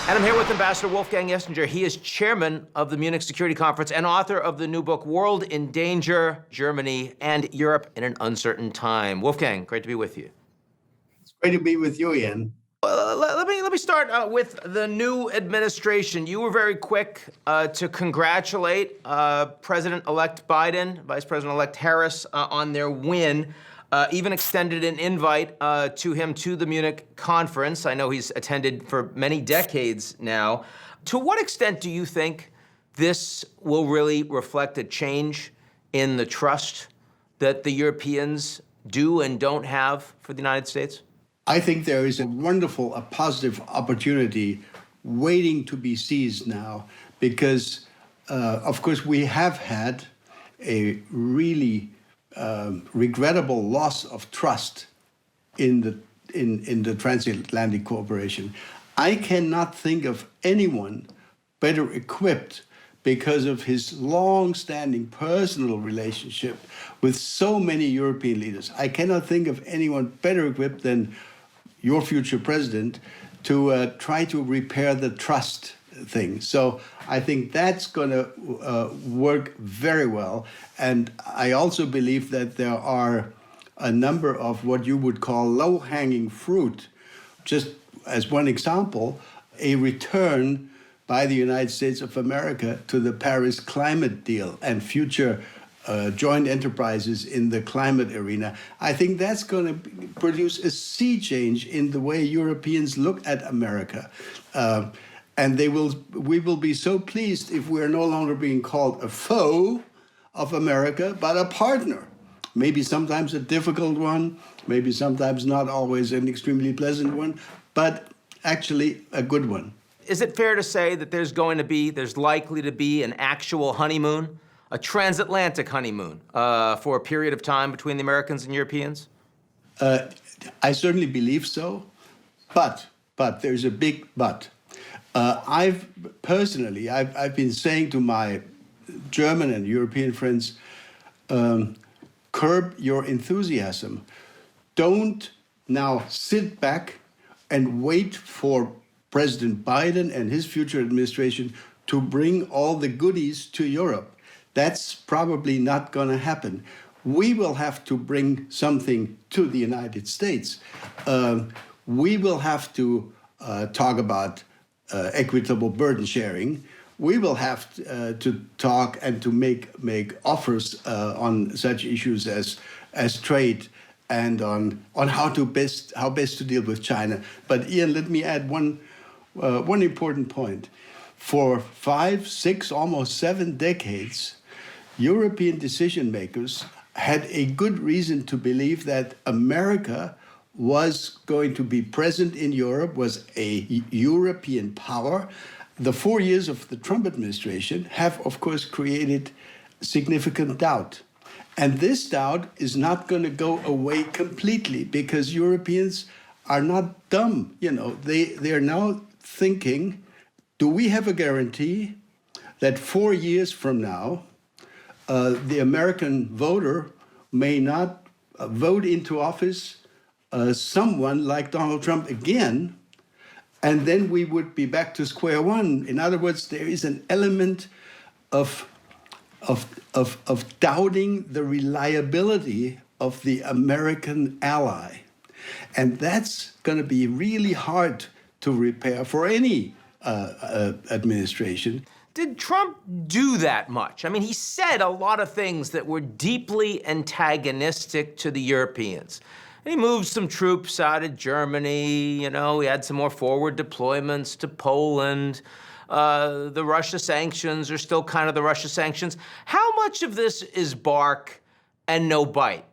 And I'm here with Ambassador Wolfgang Jessenger. He is chairman of the Munich Security Conference and author of the new book, World in Danger, Germany and Europe in an Uncertain Time. Wolfgang, great to be with you. It's great to be with you, Ian. Let me start with the new administration. You were very quick to congratulate President-elect Biden, Vice President-elect Harris on their win. Even extended an invite to him to the Munich conference. I know he's attended for many decades now. To what extent do you think this will really reflect a change in the trust that the Europeans do and don't have for the United States? I think there is a wonderful, a positive opportunity waiting to be seized now because, of course, we have had a really regrettable loss of trust in the transatlantic cooperation. I cannot think of anyone better equipped because of his long-standing personal relationship with so many European leaders. I cannot think of anyone better equipped than your future president to try to repair the trust thing. So I think that's going to work very well. And I also believe that there are a number of what you would call low-hanging fruit. Just as one example, a return by the United States of America to the Paris climate deal and future joint enterprises in the climate arena. I think that's going to produce a sea change in the way Europeans look at America. And we will be so pleased if we're no longer being called a foe of America, but a partner. Maybe sometimes a difficult one, maybe sometimes not always an extremely pleasant one, but actually a good one. Is it fair to say that there's likely to be an actual honeymoon, a transatlantic honeymoon, for a period of time between the Americans and Europeans? I certainly believe so, but there's a big but. I've been saying to my German and European friends, curb your enthusiasm. Don't now sit back and wait for President Biden and his future administration to bring all the goodies to Europe. That's probably not going to happen. We will have to bring something to the United States. We will have to talk about equitable burden sharing. We will have to talk and to make offers on such issues as trade and on how best to deal with China. But Ian, let me add one important point. For 5, 6, almost 7 decades, European decision makers had a good reason to believe that America was going to be present in Europe, was a European power. The 4 years of the Trump administration have, of course, created significant doubt. And this doubt is not going to go away completely because Europeans are not dumb. You know, they are now thinking, do we have a guarantee that 4 years from now, the American voter may not vote into office someone like Donald Trump again, and then we would be back to square one. In other words, there is an element of doubting the reliability of the American ally. And that's going to be really hard to repair for any administration. Did Trump do that much? I mean, he said a lot of things that were deeply antagonistic to the Europeans. And he moved some troops out of Germany, you know, he had some more forward deployments to Poland. The Russia sanctions are still kind of the Russia sanctions. How much of this is bark and no bite?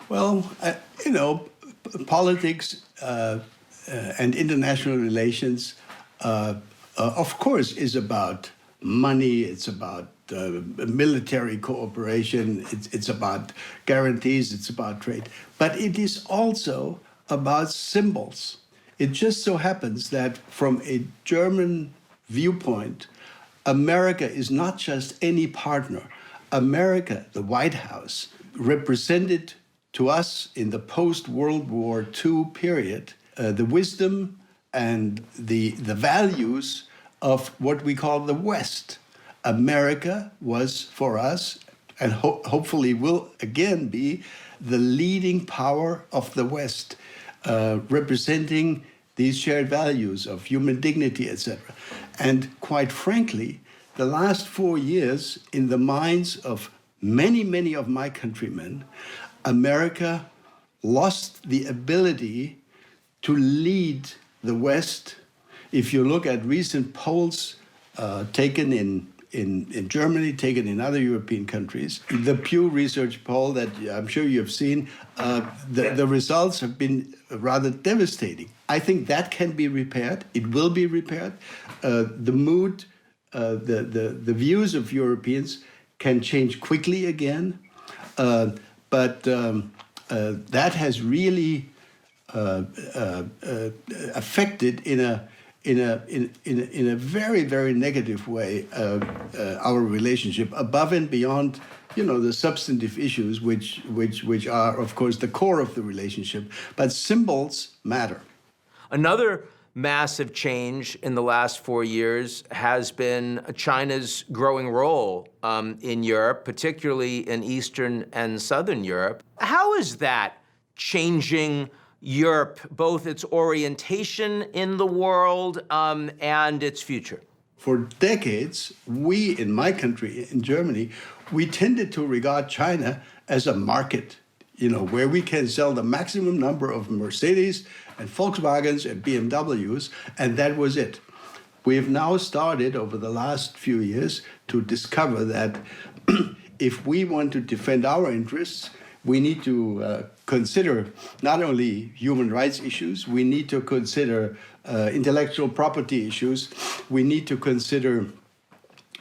Well, you know, politics and international relations, of course, is about money, it's about military cooperation, it's about guarantees, it's about trade. But it is also about symbols. It just so happens that from a German viewpoint, America is not just any partner. America, the White House, represented to us in the post-World War II period the wisdom, and the values of what we call the West. America was for us, and hopefully will again be, the leading power of the West, representing these shared values of human dignity, etc. And quite frankly, the last 4 years, in the minds of many, many of my countrymen, America lost the ability to lead the West. If you look at recent polls taken in Germany, taken in other European countries, the Pew Research poll that I'm sure you've seen, the results have been rather devastating. I think that can be repaired. It will be repaired. The mood, the views of Europeans can change quickly again, but that has really affected in a very, very negative way our relationship, above and beyond, the substantive issues which are, of course, the core of the relationship. But symbols matter. Another massive change in the last 4 years has been China's growing role in Europe, particularly in Eastern and Southern Europe. How is that changing Europe, both its orientation in the world and its future? For decades, we, in my country, in Germany, we tended to regard China as a market, where we can sell the maximum number of Mercedes and Volkswagens and BMWs, and that was it. We have now started, over the last few years, to discover that if we want to defend our interests, we need to consider not only human rights issues, we need to consider intellectual property issues, we need to consider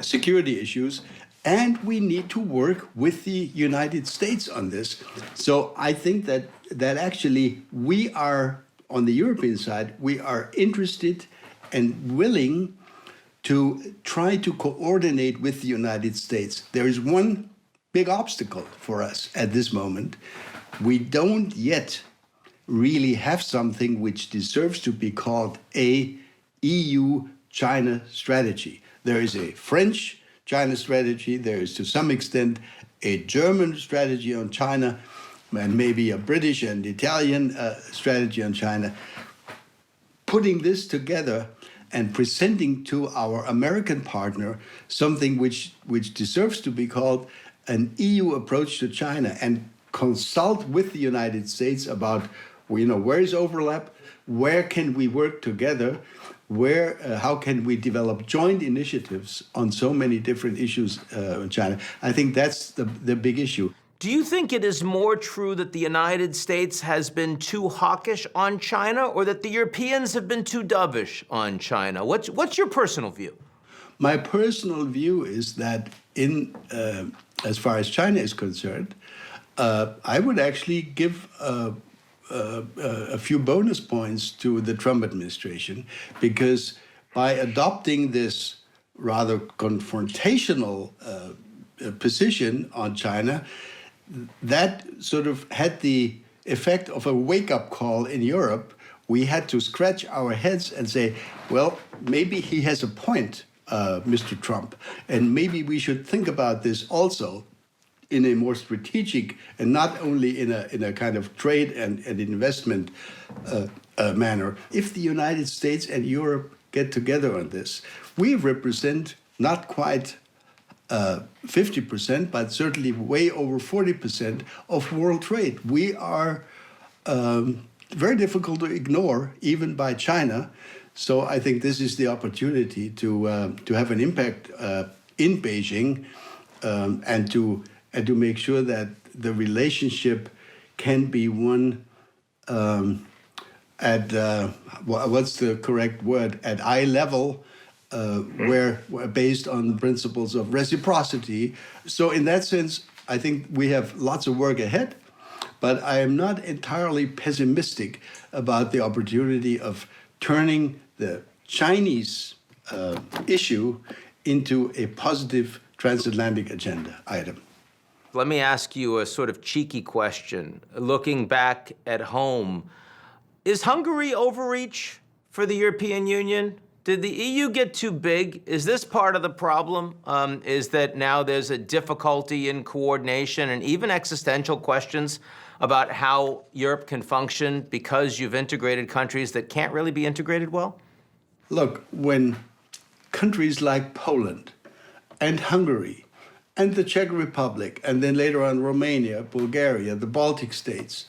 security issues, and we need to work with the United States on this. So I think that actually we are, on the European side, we are interested and willing to try to coordinate with the United States. There is one big obstacle for us at this moment. We don't yet really have something which deserves to be called a EU-China strategy. There is a French-China strategy. There is, to some extent, a German strategy on China, and maybe a British and Italian strategy on China. Putting this together and presenting to our American partner something which deserves to be called an EU approach to China, and consult with the United States about, where is overlap, where can we work together, how can we develop joint initiatives on so many different issues in China. I think that's the big issue. Do you think it is more true that the United States has been too hawkish on China, or that the Europeans have been too dovish on China? What's your personal view? My personal view is that as far as China is concerned, I would actually give a few bonus points to the Trump administration, because by adopting this rather confrontational position on China, that sort of had the effect of a wake-up call in Europe. We had to scratch our heads and say, well, maybe he has a point, Mr. Trump, and maybe we should think about this also in a more strategic, and not only in a kind of trade and investment manner. If the United States and Europe get together on this, we represent not quite 50%, but certainly way over 40% of world trade. We are very difficult to ignore, even by China. So I think this is the opportunity to have an impact in Beijing, and to make sure that the relationship can be one at what's the correct word, at eye level, where based on the principles of reciprocity. So in that sense, I think we have lots of work ahead, but I am not entirely pessimistic about the opportunity of turning the Chinese issue into a positive transatlantic agenda item. Let me ask you a sort of cheeky question. Looking back at home, is Hungary overreach for the European Union? Did the EU get too big? Is this part of the problem? Is that now there's a difficulty in coordination and even existential questions about how Europe can function because you've integrated countries that can't really be integrated well? Look, when countries like Poland and Hungary and the Czech Republic, and then later on Romania, Bulgaria, the Baltic states,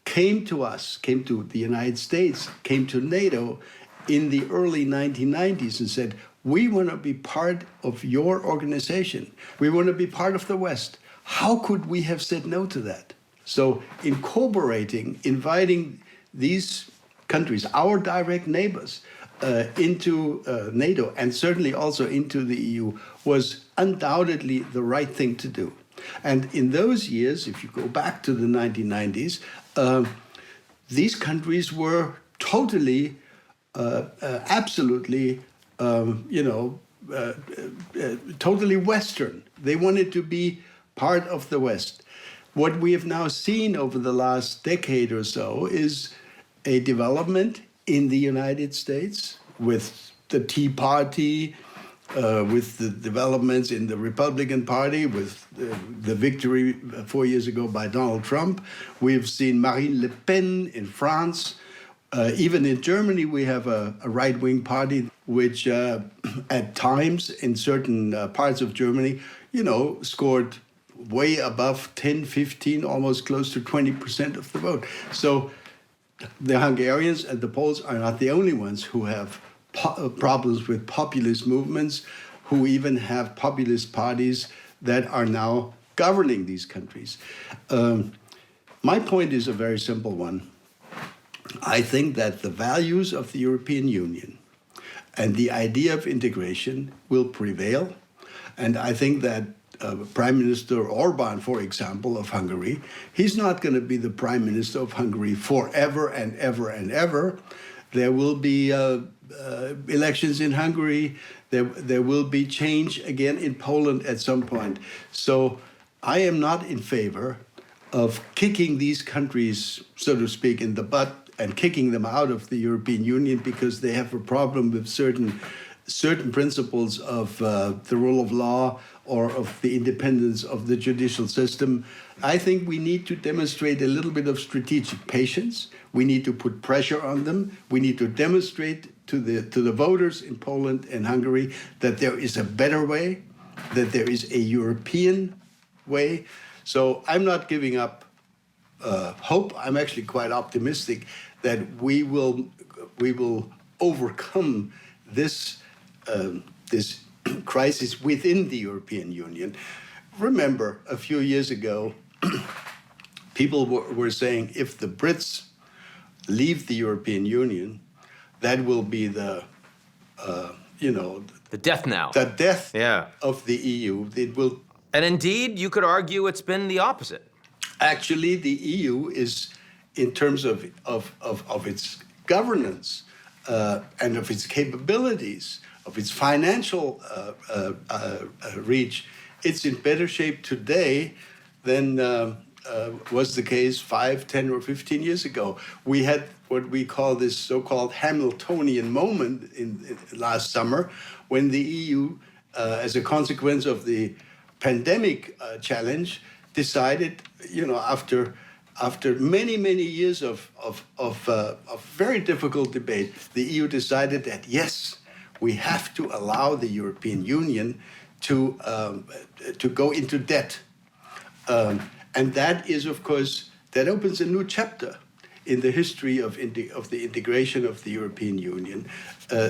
came to us, came to the United States, came to NATO in the early 1990s and said, we want to be part of your organization. We want to be part of the West. How could we have said no to that? So incorporating, inviting these countries, our direct neighbors, into NATO and certainly also into the EU was undoubtedly the right thing to do. And in those years, if you go back to the 1990s, these countries were totally, absolutely, totally Western. They wanted to be part of the West. What we have now seen over the last decade or so is a development in the United States with the Tea Party, with the developments in the Republican Party, with the victory 4 years ago by Donald Trump. We've seen Marine Le Pen in France. Even in Germany, we have a right-wing party which at times in certain parts of Germany, scored way above 10, 15, almost close to 20% of the vote. So the Hungarians and the Poles are not the only ones who have problems with populist movements, who even have populist parties that are now governing these countries. My point is a very simple one. I think that the values of the European Union and the idea of integration will prevail. And I think that Prime Minister Orban, for example, of Hungary, he's not going to be the Prime Minister of Hungary forever and ever and ever. There will be elections in Hungary. There will be change again in Poland at some point. So I am not in favor of kicking these countries, so to speak, in the butt and kicking them out of the European Union because they have a problem with certain principles of the rule of law or of the independence of the judicial system. I think we need to demonstrate a little bit of strategic patience. We need to put pressure on them. We need to demonstrate to the voters in Poland and Hungary that there is a better way, that there is a European way. So I'm not giving up hope. I'm actually quite optimistic that we will overcome this this crisis within the European Union. Remember, a few years ago, people were saying if the Brits leave the European Union, that will be the death knell. The death of the EU. It will. And indeed, you could argue it's been the opposite. Actually, the EU is, in terms of its governance and of its capabilities, of its financial reach, it's in better shape today than was the case 5, 10, or 15 years ago. We had what we call this so-called Hamiltonian moment in last summer, when the EU, as a consequence of the pandemic challenge, decided, after many, many years of very difficult debate, the EU decided that, yes, we have to allow the European Union to go into debt. And that is, of course, that opens a new chapter in the history of the integration of the European Union.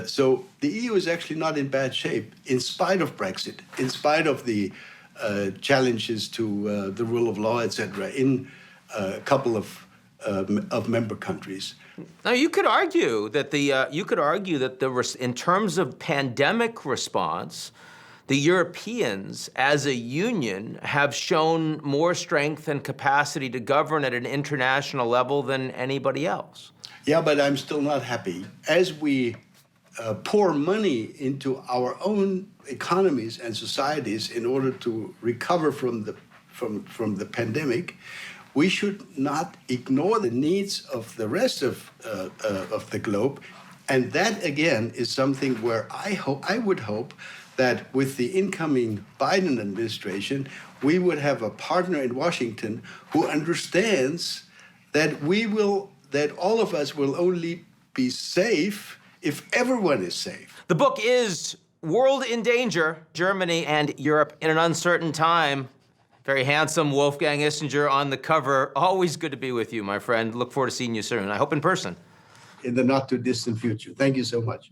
So the EU is actually not in bad shape, in spite of Brexit, in spite of the challenges to the rule of law, etc., in a couple of member countries. Now, you could argue that in terms of pandemic response, the Europeans as a union have shown more strength and capacity to govern at an international level than anybody else. Yeah, but I'm still not happy. As we pour money into our own economies and societies in order to recover from the pandemic, we should not ignore the needs of the rest of the globe And that, again, is something where I would hope that with the incoming Biden administration, we would have a partner in Washington who understands that that all of us will only be safe if everyone is safe. The book is World in Danger, Germany and Europe in an Uncertain Time. Very handsome Wolfgang Ischinger on the cover. Always good to be with you, my friend. Look forward to seeing you soon. I hope in person. In the not too distant future. Thank you so much.